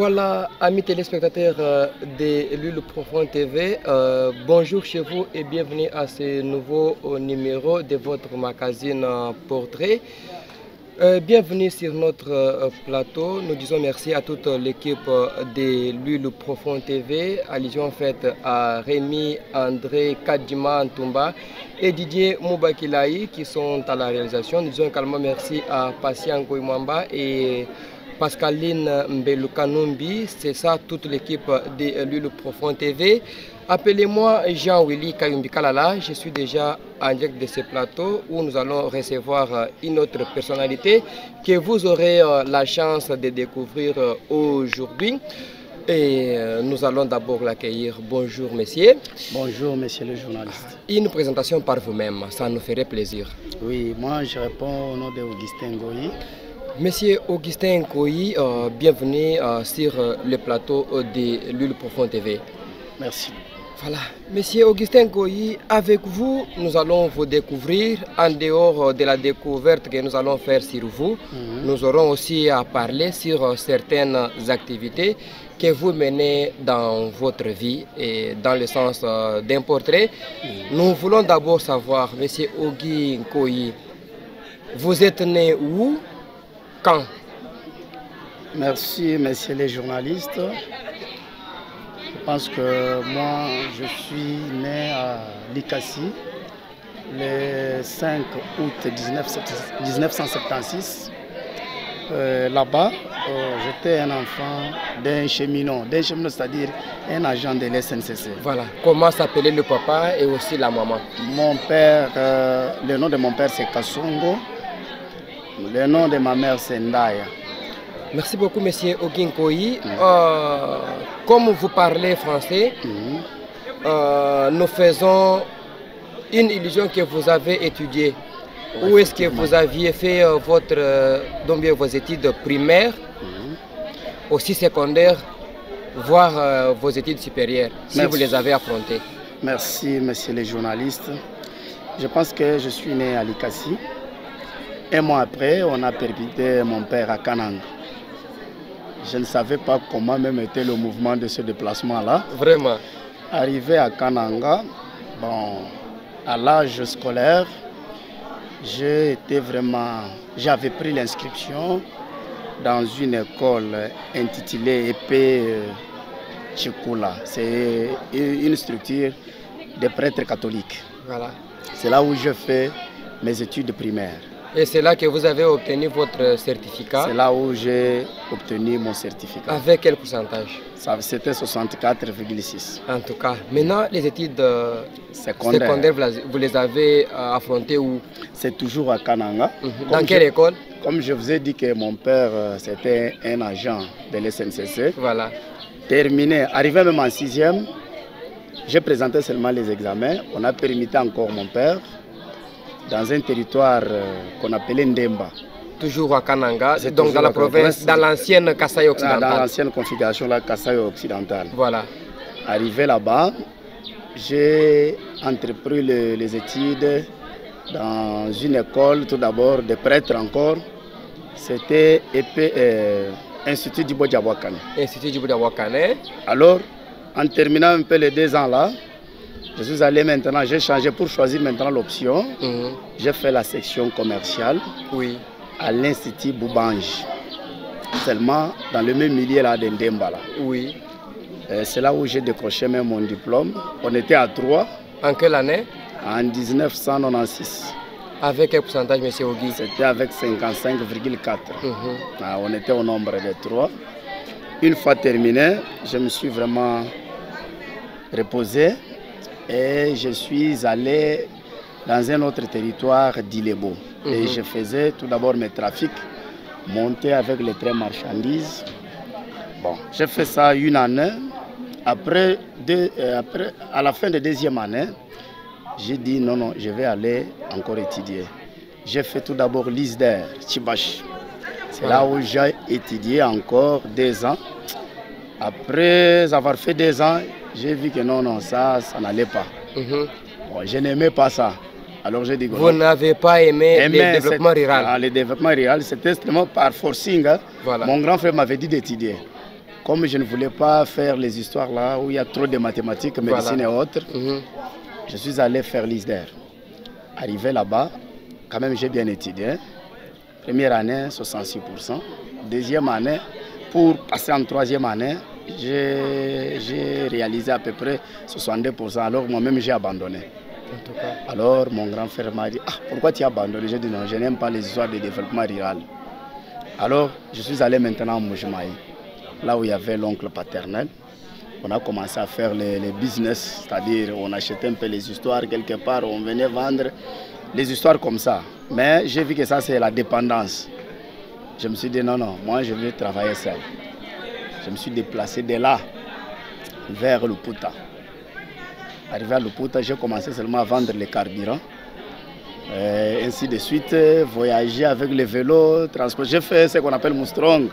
Voilà, amis téléspectateurs de Lulu Profond TV, bonjour chez vous et bienvenue à ce nouveau numéro de votre magazine Portrait. Bienvenue sur notre plateau. Nous disons merci à toute l'équipe de Lulu Profond TV, allusion faite à Rémi, André, Kadjima Ntumba et Didier Moubakilaï qui sont à la réalisation. Nous disons également merci à Patient Goimamba et Pascaline Mbelukanumbi, c'est ça toute l'équipe de Lulu Profond TV. Appelez-moi Jean-Willy Kayumbi-Kalala, je suis déjà en direct de ce plateau où nous allons recevoir une autre personnalité que vous aurez la chance de découvrir aujourd'hui. Et nous allons d'abord l'accueillir. Bonjour messieurs. Bonjour monsieur le journaliste. Une présentation par vous-même, ça nous ferait plaisir. Oui, moi je réponds au nom d'Augustin Goyi. Monsieur Augustin Nkoyi, bienvenue sur le plateau de Lulu Profond TV. Merci. Voilà, Monsieur Augustin Nkoyi, avec vous, nous allons vous découvrir. En dehors de la découverte que nous allons faire sur vous, nous aurons aussi à parler sur certaines activités que vous menez dans votre vie et dans le sens d'un portrait. Nous voulons d'abord savoir, Monsieur Augustin Nkoyi, vous êtes né où? Quand? Merci, messieurs les journalistes. Je pense que moi, je suis né à Likassi le 5 août 1976. Là-bas, j'étais un enfant d'un cheminot, c'est-à-dire un agent de l'SNCC. Voilà. Comment s'appelait le papa et aussi la maman? Mon père, le nom de mon père c'est Kassongo. Le nom de ma mère, c'est Ndaya. Merci beaucoup, monsieur Augustin Nkoyi. Comme vous parlez français, nous faisons une illusion que vous avez étudié. Oui, où est-ce que vous aviez fait vos études primaires, aussi secondaires, voire vos études supérieures, si vous les avez affrontées? Merci, monsieur les journalistes. Je pense que je suis né à Likassi. Un mois après, on a perpétré mon père à Kananga. Je ne savais pas comment même était le mouvement de ce déplacement-là. Vraiment. Arrivé à Kananga, bon, à l'âge scolaire, j'avais pris l'inscription dans une école intitulée Épée Tchikoula. C'est une structure de prêtres catholiques. Voilà. C'est là où je fais mes études primaires. Et c'est là que vous avez obtenu votre certificat? C'est là où j'ai obtenu mon certificat. Avec quel pourcentage? C'était 64,6. En tout cas, maintenant les études secondaires, vous les avez affrontées où? C'est toujours à Kananga. Dans quelle école? Comme je vous ai dit que mon père c'était un agent de l'SNCC. Voilà. Terminé, arrivé même en 6e, j'ai présenté seulement les examens. On a permis encore mon père dans un territoire qu'on appelait Ndemba. Toujours à Kananga, donc dans la province, dans l'ancienne Kasaï occidentale. Dans l'ancienne configuration, la Kasaï occidentale. Voilà. Arrivé là-bas, j'ai entrepris les études dans une école, tout d'abord de prêtres encore. C'était Institut Djibo Diabouakane. Institut Djibo Diabouakane. Alors, en terminant un peu les 2 ans là, je suis allé maintenant, j'ai changé pour choisir maintenant l'option. J'ai fait la section commerciale à l'Institut Boubange. Seulement dans le même milieu là de Ndemba. Oui. C'est là où j'ai décroché même mon diplôme. On était à 3. En quelle année? En 1996. Avec quel pourcentage, M. Ogui? C'était avec 55,4. On était au nombre de 3. Une fois terminé, je me suis vraiment reposé. Et je suis allé dans un autre territoire d'Ilebo. Et je faisais tout d'abord mes trafics, monter avec les trains marchandises. Bon, j'ai fait ça 1 année. Après, à la fin de 2e année, j'ai dit non, je vais aller encore étudier. J'ai fait tout d'abord l'ISDER, Tchibachi. C'est là où j'ai étudié encore 2 ans. Après avoir fait 2 ans, j'ai vu que non, ça n'allait pas. Bon, je n'aimais pas ça. Alors j'ai dit... Vous n'avez pas aimé le développement rural? Le développement rural, c'était extrêmement par forcing. Voilà. Mon grand frère m'avait dit d'étudier. comme je ne voulais pas faire les histoires là où il y a trop de mathématiques, médecine et autres, je suis allé faire l'ISDER. Arrivé là-bas, quand même j'ai bien étudié. Première année, 66%. Deuxième année, pour passer en troisième année, j'ai réalisé à peu près 62%. Alors moi-même j'ai abandonné. En tout cas. Alors mon grand frère m'a dit, ah, pourquoi tu as abandonné? J'ai dit non, je n'aime pas les histoires de développement rural. Alors je suis allé maintenant à Mbuji-Mayi, là où il y avait l'oncle paternel. On a commencé à faire les business, c'est-à-dire on achetait un peu les histoires quelque part, on venait vendre les histoires comme ça. Mais j'ai vu que ça c'est la dépendance. Je me suis dit non, non, moi je vais travailler seul. Je me suis déplacé de là vers le Puta. Arrivé à Luputa, j'ai commencé seulement à vendre les carburants. Ainsi de suite, voyager avec les vélos, transport. J'ai fait ce qu'on appelle Moustrong.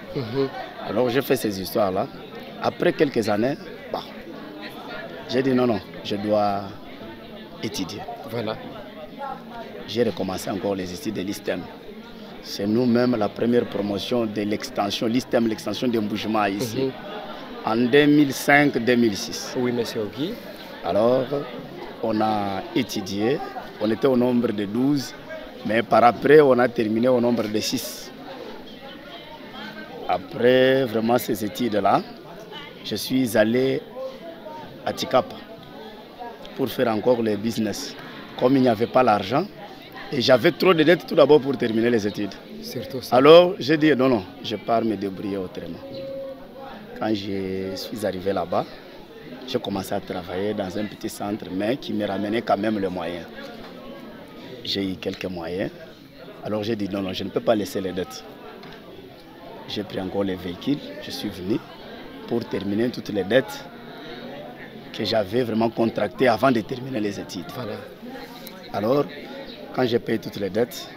Alors j'ai fait ces histoires-là. Après quelques années, bah, j'ai dit non, non, je dois étudier. Voilà. J'ai recommencé encore les études de l'ISTEM. C'est nous-mêmes la première promotion de l'extension, l'ISTEM, l'extension de Mbuji-Mayi ici, en 2005-2006. Oui, monsieur Ogui. Alors, on a étudié, on était au nombre de 12, mais par après, on a terminé au nombre de 6. Après vraiment ces études-là, je suis allé à Tikapa pour faire encore le business. Comme il n'y avait pas l'argent, et j'avais trop de dettes tout d'abord pour terminer les études. Surtout ça. Alors, j'ai dit non, non, je pars me débrouiller autrement. Quand je suis arrivé là-bas, j'ai commencé à travailler dans un petit centre, mais qui me ramenait quand même les moyens. J'ai eu quelques moyens. Alors j'ai dit non, non, je ne peux pas laisser les dettes. J'ai pris encore les véhicules, je suis venu pour terminer toutes les dettes que j'avais vraiment contractées avant de terminer les études. Voilà. Alors, quand j'ai payé toutes les dettes,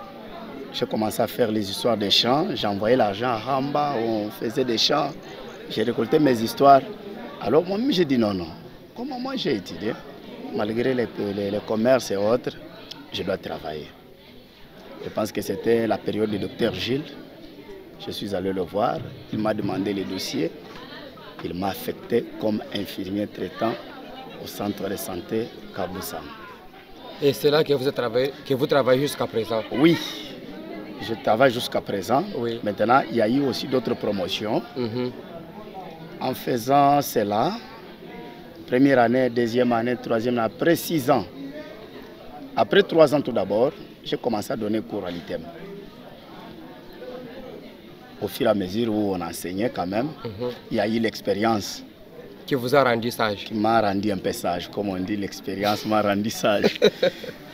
j'ai commencé à faire les histoires des champs. J'ai envoyé l'argent à Hamba, on faisait des champs. J'ai récolté mes histoires. Alors moi-même j'ai dit non, non. Comment moi j'ai étudié, malgré les commerces et autres, je dois travailler. Je pense que c'était la période du docteur Gilles. Je suis allé le voir, il m'a demandé les dossiers. Il m'a affecté comme infirmier traitant au centre de santé Kaboussam. Et c'est là que vous travaillez jusqu'à présent? Oui, je travaille jusqu'à présent. Oui. Maintenant, il y a eu aussi d'autres promotions. En faisant cela, première année, deuxième année, troisième année, après 6 ans. Après 3 ans tout d'abord, j'ai commencé à donner cours à l'ITEM. Au fur et à mesure où on enseignait quand même, il y a eu l'expérience. Qui vous a rendu sage? Qui m'a rendu un peu sage, comme on dit, l'expérience m'a rendu sage.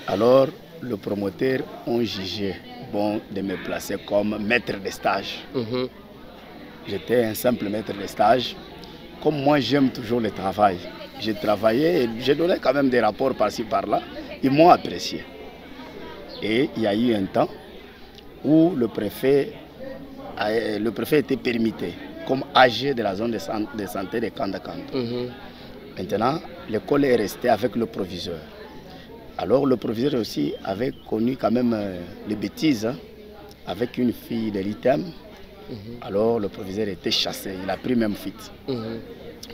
Alors, le promoteur a jugé bon de me placer comme maître de stage. J'étais un simple maître de stage. Comme moi, j'aime toujours le travail. J'ai travaillé et j'ai donné quand même des rapports par-ci, par-là. Ils m'ont apprécié. Et il y a eu un temps où le préfet était permité comme âgé de la zone de santé de Kanda-Kanda. Maintenant, l'école est restée avec le proviseur. Alors le proviseur aussi avait connu quand même les bêtises avec une fille de l'ITEM. Alors le proviseur était chassé, il a pris même fuite.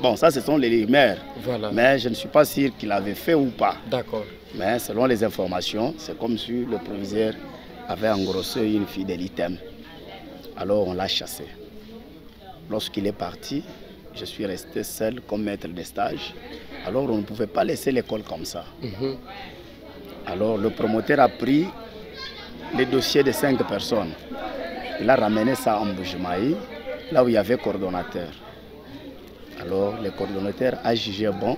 Bon, ça ce sont les rumeurs, voilà. Mais je ne suis pas sûr qu'il avait fait ou pas. D'accord. Mais selon les informations, c'est comme si le proviseur avait engrossé une fille de l'ITEM. Alors on l'a chassé. Lorsqu'il est parti, je suis resté seul comme maître de stage. Alors on ne pouvait pas laisser l'école comme ça. Alors le promoteur a pris les dossiers de 5 personnes. Il a ramené ça en Mbuji-Mayi, là où il y avait coordonnateur. Alors le coordonnateur a jugé bon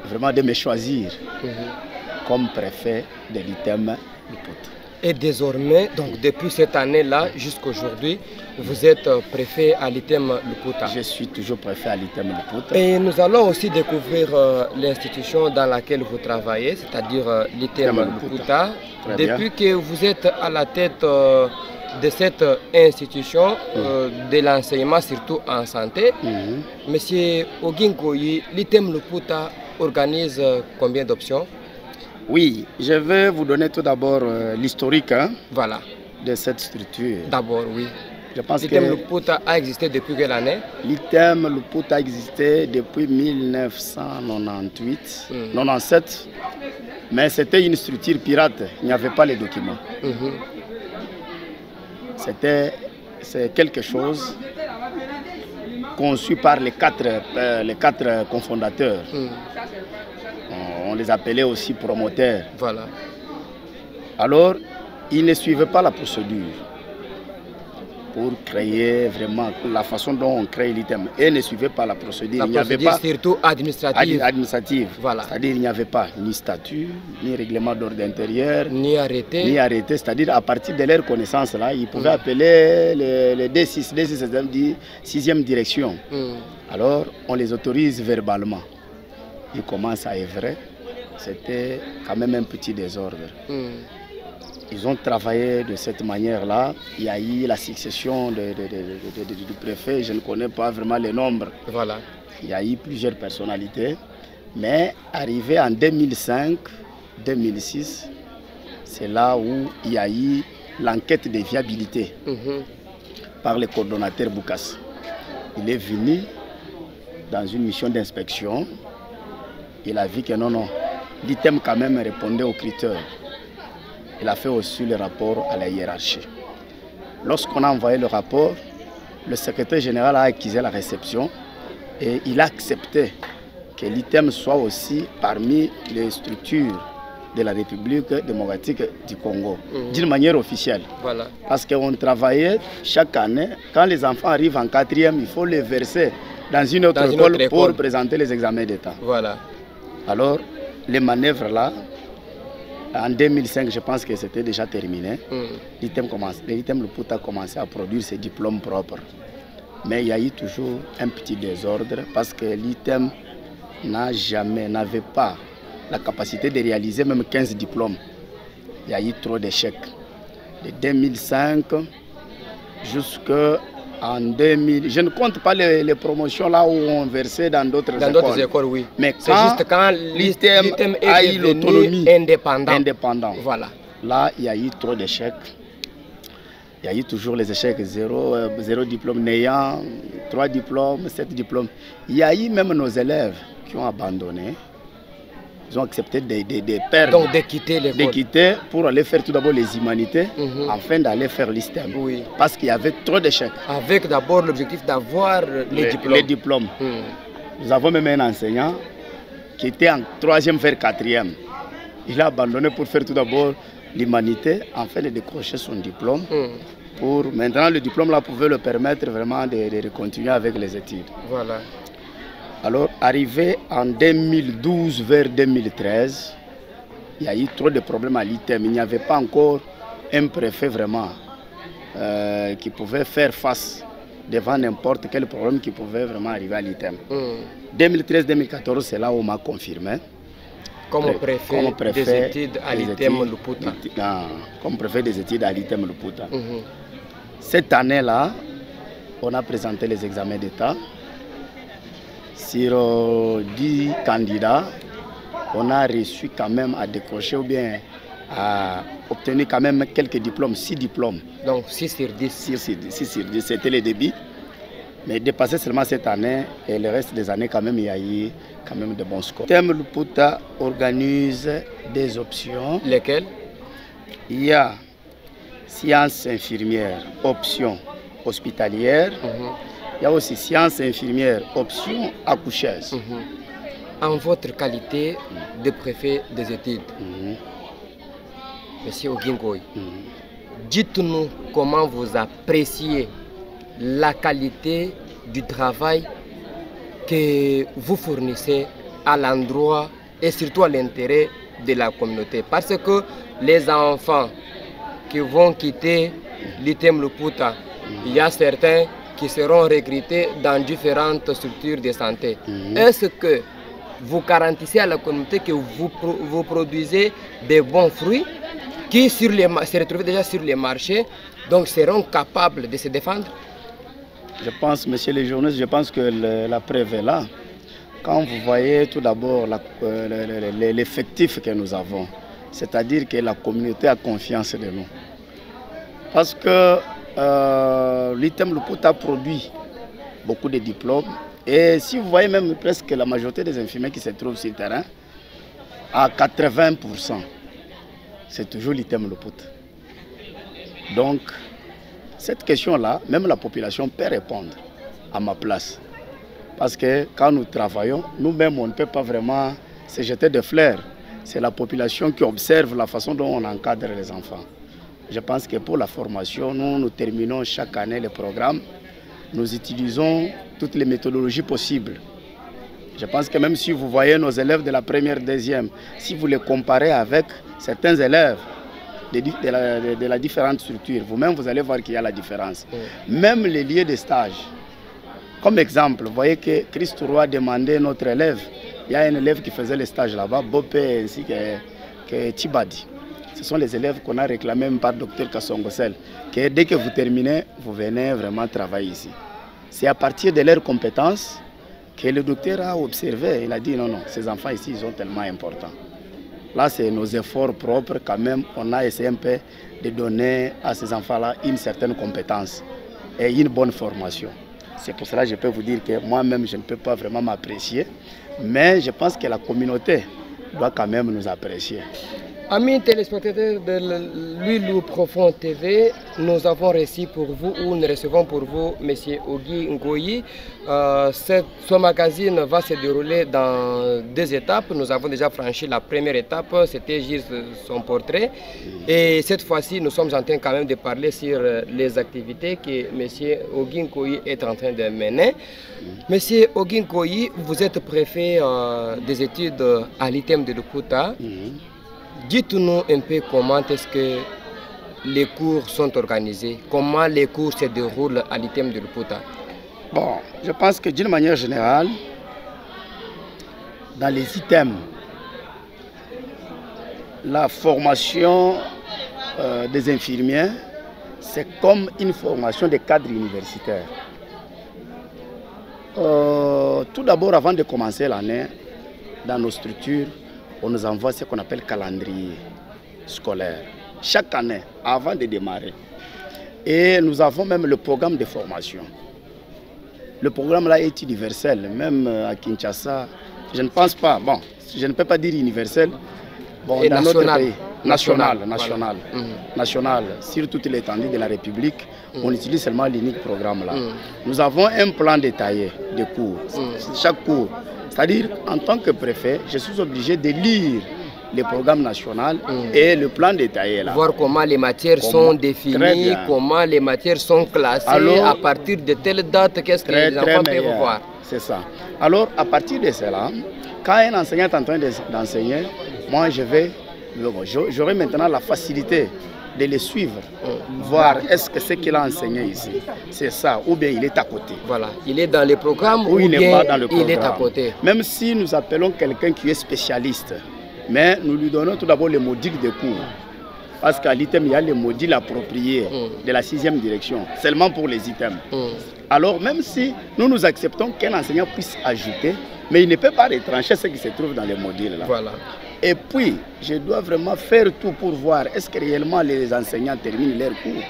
vraiment de me choisir comme préfet de l'ITEM Luputa. Et désormais, donc depuis cette année-là jusqu'à aujourd'hui, vous êtes préfet à l'ITEM Luputa. Je suis toujours préfet à l'ITEM Luputa. Et nous allons aussi découvrir l'institution dans laquelle vous travaillez, c'est-à-dire l'ITEM Luputa. Depuis que vous êtes à la tête de cette institution de l'enseignement, surtout en santé, Monsieur Oginkoyi, l'ITEM Luputa organise combien d'options? Oui, je vais vous donner tout d'abord l'historique voilà. de cette structure. D'abord, oui. Je pense que l'ITEM Luputa a existé depuis quelle année? l'ITEM Luputa a existé depuis 1998, 97, mais c'était une structure pirate, il n'y avait pas les documents. C'est quelque chose conçu par les quatre cofondateurs. On les appelait aussi promoteurs. Voilà. Alors, ils ne suivaient pas la procédure pour créer vraiment la façon dont on crée l'ITEM. Et ne suivaient pas la procédure. La procédure surtout administrative. Administrative. Voilà. C'est-à-dire qu'il n'y avait pas ni statut, ni règlement d'ordre intérieur, ni arrêté. C'est-à-dire à partir de leur connaissance, là, ils pouvaient appeler les D6, D6, 6e direction. Alors, on les autorise verbalement. Ils commencent à œuvrer. C'était quand même un petit désordre. Ils ont travaillé de cette manière-là. Il y a eu la succession du préfet, je ne connais pas vraiment les nombres. Voilà. Il y a eu plusieurs personnalités. Mais arrivé en 2005, 2006, c'est là où il y a eu l'enquête de viabilité par le coordonnateur Boukas. Il est venu dans une mission d'inspection. Il a vu que non, l'ITEM quand même répondait aux critères. Il a fait aussi le rapport à la hiérarchie. Lorsqu'on a envoyé le rapport, le secrétaire général a acquis la réception et il a accepté que l'ITEM soit aussi parmi les structures de la République démocratique du Congo, d'une manière officielle. Voilà. Parce qu'on travaillait chaque année, quand les enfants arrivent en 4e, il faut les verser dans une autre école pour présenter les examens d'État. Voilà. Alors, les manœuvres là, en 2005, je pense que c'était déjà terminé. L'ITEM Luputa a commencé à produire ses diplômes propres. Mais il y a eu toujours un petit désordre parce que l'ITEM n'avait pas la capacité de réaliser même 15 diplômes. Il y a eu trop d'échecs. De 2005 jusqu'à en 2000, je ne compte pas les promotions là où on versait dans d'autres écoles. Dans d'autres écoles, oui. Mais c'est juste quand l'ITEM a eu l'autonomie indépendant. Voilà. Là, il y a eu trop d'échecs. Il y a eu toujours les échecs, 0 diplôme néant, 3 diplômes, 7 diplômes. Il y a eu même nos élèves qui ont abandonné. Ils ont accepté de perdre. Donc de quitter l'école. De quitter pour aller faire tout d'abord les humanités, afin d'aller faire l'ISTEM. Oui. Parce qu'il y avait trop d'échecs. Avec d'abord l'objectif d'avoir les diplômes. Nous avons même un enseignant qui était en 3e vers 4e. Il a abandonné pour faire tout d'abord l'humanité, afin de décrocher son diplôme. Maintenant, le diplôme là pouvait le permettre vraiment de continuer avec les études. Voilà. Alors, arrivé en 2012 vers 2013, il y a eu trop de problèmes à l'ITEM. Il n'y avait pas encore un préfet vraiment qui pouvait faire face devant n'importe quel problème qui pouvait vraiment arriver à l'ITEM. 2013-2014, c'est là où on m'a confirmé. Comme préfet des études à l'ITEM Luputa. Comme préfet des études à l'ITEM Luputa. Cette année-là, on a présenté les examens d'État. Sur 10 candidats, on a réussi quand même à décrocher ou bien à obtenir quand même quelques diplômes, 6 diplômes. Donc 6 sur 10. 6 sur 10, c'était le début. Mais dépassé seulement cette année et le reste des années quand même, il y a eu quand même de bons scores. l'ITEM Luputa organise des options. Lesquelles? Il y a sciences infirmières, option hospitalière. Il y a aussi sciences infirmières, option accoucheuse. En votre qualité de préfet des études, Monsieur Ogingoy, dites-nous comment vous appréciez la qualité du travail que vous fournissez à l'endroit et surtout à l'intérêt de la communauté. Parce que les enfants qui vont quitter l'ITEM Luputa, il y a certains qui seront recrutés dans différentes structures de santé. Est-ce que vous garantissez à la communauté que vous produisez des bons fruits qui se retrouvent déjà sur les marchés, donc seront capables de se défendre? Je pense, monsieur les journalistes, je pense que la preuve est là. Quand vous voyez tout d'abord l'effectif que nous avons, c'est-à-dire que la communauté a confiance de nous. Parce que l'ITEM Luputa produit beaucoup de diplômes. Et si vous voyez même presque la majorité des infirmiers qui se trouvent sur le terrain, à 80%, c'est toujours l'ITEM Luputa. Donc, cette question-là, même la population peut répondre à ma place. Parce que quand nous travaillons, nous-mêmes, on ne peut pas vraiment se jeter de fleurs. C'est la population qui observe la façon dont on encadre les enfants. Je pense que pour la formation, nous terminons chaque année le programme. Nous utilisons toutes les méthodologies possibles. Je pense que même si vous voyez nos élèves de la première, deuxième, si vous les comparez avec certains élèves de la différente structure, vous-même vous allez voir qu'il y a la différence. Même les lieux de stage. Comme exemple, vous voyez que Christ Roy a demandé notre élève, il y a un élève qui faisait le stage là-bas, Bopé ainsi que Tibadi. Ce sont les élèves qu'on a réclamés même par Dr Kassongosel, que dès que vous terminez, vous venez vraiment travailler ici. C'est à partir de leurs compétences que le docteur a observé. Il a dit non, non, ces enfants ici, ils sont tellement importants. Là, c'est nos efforts propres quand même. On a essayé un peu de donner à ces enfants-là une certaine compétence et une bonne formation. C'est pour cela que je peux vous dire que moi-même, je ne peux pas vraiment m'apprécier. Mais je pense que la communauté doit quand même nous apprécier. Amis téléspectateurs de Lulu Profond TV, nous avons reçu pour vous, ou nous recevons pour vous, M. Ogi Ngoyi. Ce magazine va se dérouler dans 2 étapes. Nous avons déjà franchi la première étape, c'était juste son portrait. Et cette fois-ci, nous sommes en train quand même de parler sur les activités que M. Ogi Ngoyi est en train de mener. M. Ogi Ngoyi, vous êtes préfet des études à l'ITEM de Luputa. Dites-nous un peu comment est-ce que les cours sont organisés, comment les cours se déroulent à l'ITEM de Luputa. Bon, je pense que d'une manière générale, dans les items, la formation des infirmiers, c'est comme une formation de cadres universitaires. Tout d'abord, avant de commencer l'année, dans nos structures, on nous envoie ce qu'on appelle calendrier scolaire. Chaque année, avant de démarrer. Et nous avons même le programme de formation. Le programme là est universel, même à Kinshasa. Je ne pense pas, bon, je ne peux pas dire universel. Bon, et dans national. notre pays, national. Voilà. National, sur toute l'étendue de la République, on utilise seulement l'unique programme là. Nous avons un plan détaillé de cours. Chaque cours. C'est-à-dire, en tant que préfet, je suis obligé de lire le programme national et le plan détaillé là. Voir comment les matières sont définies, comment les matières sont classées, alors, à partir de telle date, qu'est-ce que les enfants peuvent voir. C'est ça. Alors, à partir de cela, quand un enseignant est en train d'enseigner, moi j'aurai maintenant la facilité de les suivre, voir est-ce que ce qu'il a enseigné ici, c'est ça, ou bien il est à côté. Bien, il est dans le programme ou il n'est pas dans le programme. Il est à côté. Même si nous appelons quelqu'un qui est spécialiste, mais nous lui donnons tout d'abord les modules de cours. Parce qu'à l'ITEM, il y a les modules appropriés de la 6e direction, seulement pour les items. Alors même si nous acceptons qu'un enseignant puisse ajouter, mais il ne peut pas retrancher ce qui se trouve dans les modules là. Voilà. Et puis, je dois vraiment faire tout pour voir est-ce que réellement les enseignants terminent leurs cours.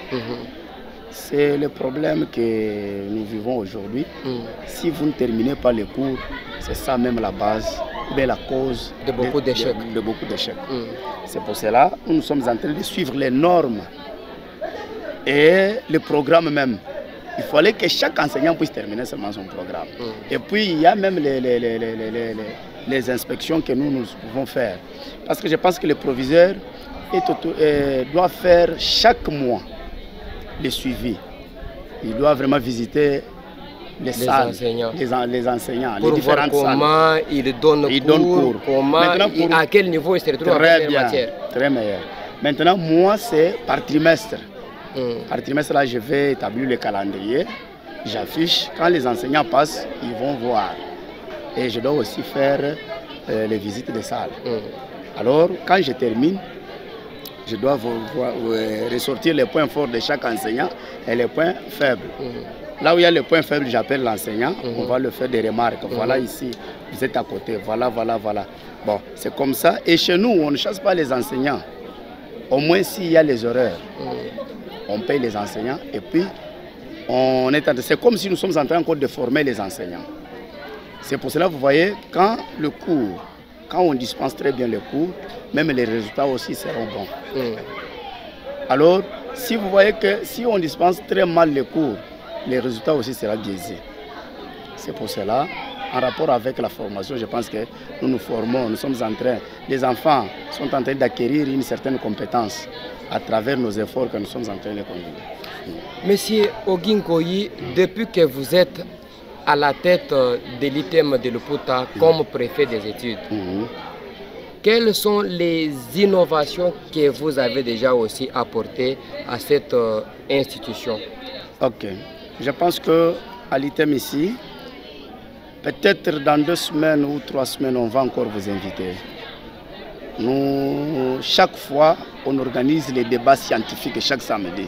C'est le problème que nous vivons aujourd'hui. Si vous ne terminez pas les cours, c'est ça même la base, mais la cause de beaucoup d'échecs. C'est pour cela que nous sommes en train de suivre les normes et le programme même. Il fallait que chaque enseignant puisse terminer seulement son programme. Et puis, il y a même les inspections que nous pouvons faire. Parce que je pense que le proviseur doit faire chaque mois le suivi. Il doit vraiment visiter les salles, les enseignants, pour les différentes voir comment salles. Ils donnent cours, comment, à quel niveau ils se retrouvent très bien, très meilleur. Maintenant, moi, c'est par trimestre. Par trimestre, là, je vais établir le calendrier, j'affiche. Quand les enseignants passent, ils vont voir. Et je dois aussi faire les visites des salles. Alors, quand je termine, je dois ressortir les points forts de chaque enseignant et les points faibles. Là où il y a les points faibles, j'appelle l'enseignant, on va le faire des remarques. Voilà ici, vous êtes à côté, voilà. Bon, c'est comme ça. Et chez nous, on ne chasse pas les enseignants. Au moins, s'il y a les horaires, on paye les enseignants et puis c'est comme si nous sommes en train encore de former les enseignants. C'est pour cela que vous voyez, quand on dispense très bien les cours, même les résultats aussi seront bons. Alors, si vous voyez que si on dispense très mal les cours, les résultats aussi seront biaisés. C'est pour cela, en rapport avec la formation, je pense que nous nous formons, nous sommes en train, les enfants sont en train d'acquérir une certaine compétence à travers nos efforts que nous sommes en train de conduire. Monsieur Oginkoyi, depuis que vous êtes à la tête de l'ITEM de Luputa comme préfet des études, quelles sont les innovations que vous avez déjà aussi apportées à cette institution? Ok. Je pense qu'à l'ITEM ici, peut-être dans 2 semaines ou 3 semaines, on va encore vous inviter. Nous, chaque fois, on organise les débats scientifiques chaque samedi.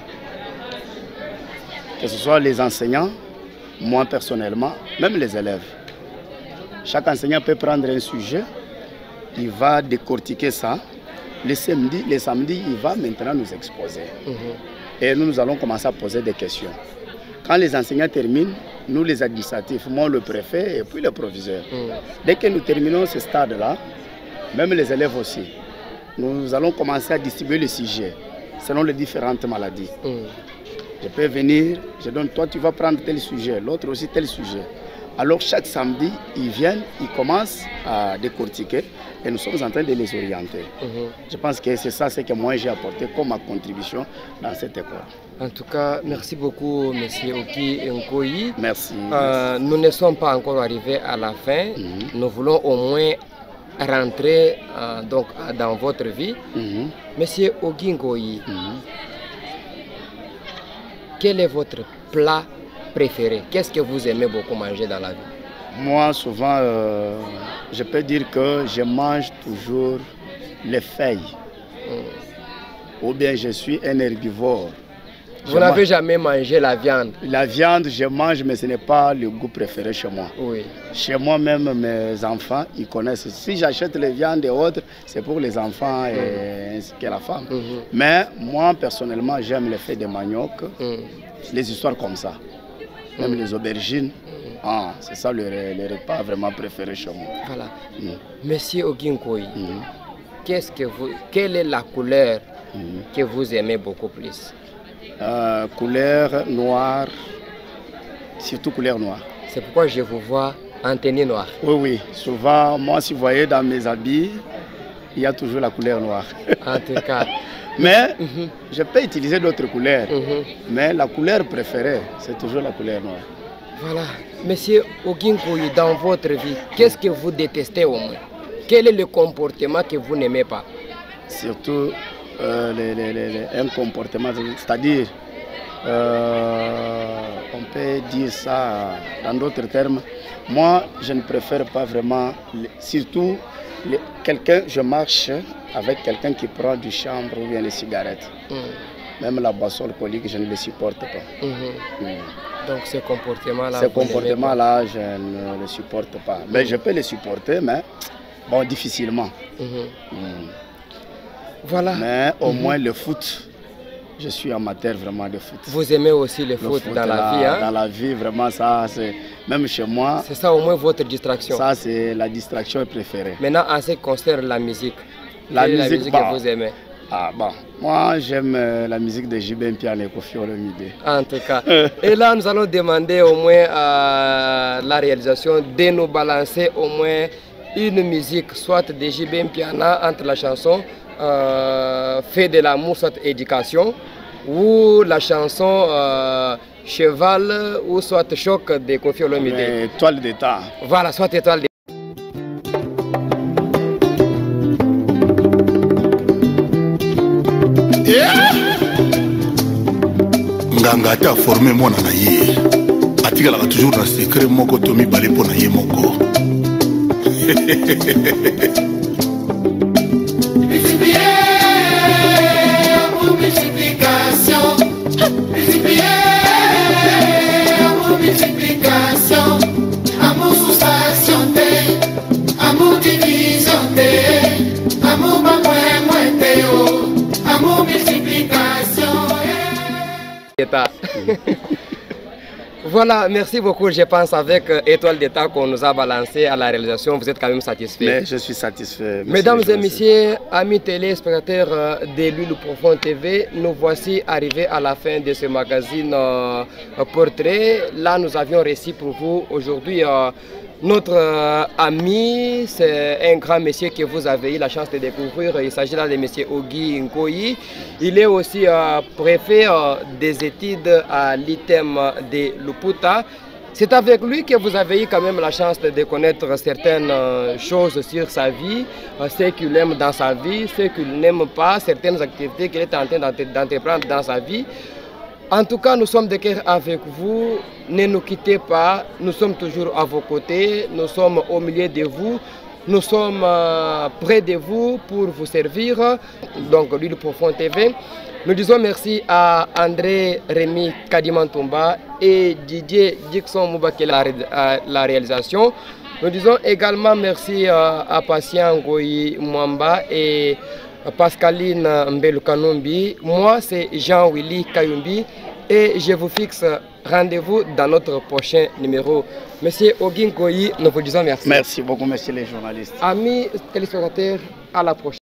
Que ce soit les enseignants, moi personnellement, même les élèves. Chaque enseignant peut prendre un sujet, il va décortiquer ça. Les samedis, il va maintenant nous exposer. Et nous allons commencer à poser des questions. Quand les enseignants terminent, nous les administratifs, moi le préfet et puis le proviseur. Dès que nous terminons ce stade-là, même les élèves aussi, nous allons commencer à distribuer les sujets selon les différentes maladies. Je peux venir, je donne, toi tu vas prendre tel sujet, l'autre aussi tel sujet. Alors chaque samedi, ils viennent, ils commencent à décortiquer et nous sommes en train de les orienter. Je pense que c'est ça ce que moi j'ai apporté comme ma contribution dans cette école. En tout cas, merci beaucoup, M. Oki Nkoyi. Merci. Nous ne sommes pas encore arrivés à la fin. Nous voulons au moins rentrer donc, dans votre vie. Monsieur Oki Nkoyi, quel est votre plat préféré? Qu'est-ce que vous aimez beaucoup manger dans la vie? Moi, souvent, je peux dire que je mange toujours les feuilles. Ou bien je suis un herbivore. Vous n'avez jamais mangé la viande? La viande, je mange, mais ce n'est pas le goût préféré chez moi. Oui. Chez moi, même mes enfants, ils connaissent. Si j'achète les viandes et autres, c'est pour les enfants et ainsi que la femme. Mais moi, personnellement, j'aime les feuilles de manioc, les histoires comme ça. Même les aubergines. C'est ça le repas vraiment préféré chez moi. Voilà. Monsieur Oginkoyi, quelle est la couleur que vous aimez beaucoup plus? Couleur noire, surtout couleur noire. C'est pourquoi je vous vois en tenue noire. Oui, oui. Souvent, moi, si vous voyez dans mes habits, il y a toujours la couleur noire. En tout cas. Mais je peux utiliser d'autres couleurs. Mais la couleur préférée, c'est toujours la couleur noire. Voilà. Monsieur Oginkoyi, dans votre vie, qu'est-ce que vous détestez au moins? Quel est le comportement que vous n'aimez pas? Surtout un comportement, c'est-à-dire, on peut dire ça dans d'autres termes. Moi, je ne préfère pas vraiment, surtout quelqu'un, je marche avec quelqu'un qui prend du chanvre ou bien les cigarettes. Même la boisson alcoolique, je ne le supporte pas. Donc ce comportement-là, je ne le supporte pas. Mais je peux le supporter, mais bon, difficilement. Voilà. Mais au moins le foot, je suis amateur vraiment de foot. Vous aimez aussi le foot dans la vie, hein? Dans la vie, vraiment, ça, c'est même chez moi. C'est ça au moins votre distraction? Ça, c'est la distraction préférée. Maintenant, en ce qui concerne la musique, la musique que vous aimez? Moi, j'aime la musique de JB Mpiana et Koffi Olomide. En tout cas. Et là, nous allons demander au moins à la réalisation de nous balancer au moins une musique, soit de JB Mpiana entre la chanson Fait de l'amour, soit éducation, ou la chanson Cheval, ou soit Choc de Koffi Olomide. Étoile d'État. Voilà, soit Étoile d'État. Nganga ata formé mwana na ye atikalaka toujours na secret moko to mibale mpo na ye moko. Amour frustration amour division amour pas moins moins amour d'État. Voilà, merci beaucoup. Je pense avec Étoile d'État qu'on nous a balancé à la réalisation, vous êtes quand même satisfait. Mais je suis satisfait. Mesdames et messieurs, amis téléspectateurs de L'Huile Profond TV, nous voici arrivés à la fin de ce magazine Portrait. Là, nous avions réussi pour vous aujourd'hui notre ami, c'est un grand monsieur que vous avez eu la chance de découvrir. Il s'agit là de monsieur Ogi Nkoyi. Il est aussi préfet des études à l'ITEM de Luputa. C'est avec lui que vous avez eu quand même la chance de connaître certaines choses sur sa vie, ce qu'il aime dans sa vie, ce qu'il n'aime pas, certaines activités qu'il est en train d'entreprendre dans sa vie. En tout cas, nous sommes de cœur avec vous. Ne nous quittez pas. Nous sommes toujours à vos côtés. Nous sommes au milieu de vous. Nous sommes près de vous pour vous servir. Donc, L'Huile Profond TV. Nous disons merci à André Rémi Kadimantumba et Didier Dixon Moubakela à la réalisation. Nous disons également merci à Patient Ngoyi Mwamba et Pascaline Mbelukanombi. Moi, c'est Jean-Willy Kayumbi et je vous fixe rendez-vous dans notre prochain numéro. Monsieur Ogi Nkoyi, nous vous disons merci. Merci beaucoup, messieurs les journalistes. Amis téléspectateurs, à la prochaine.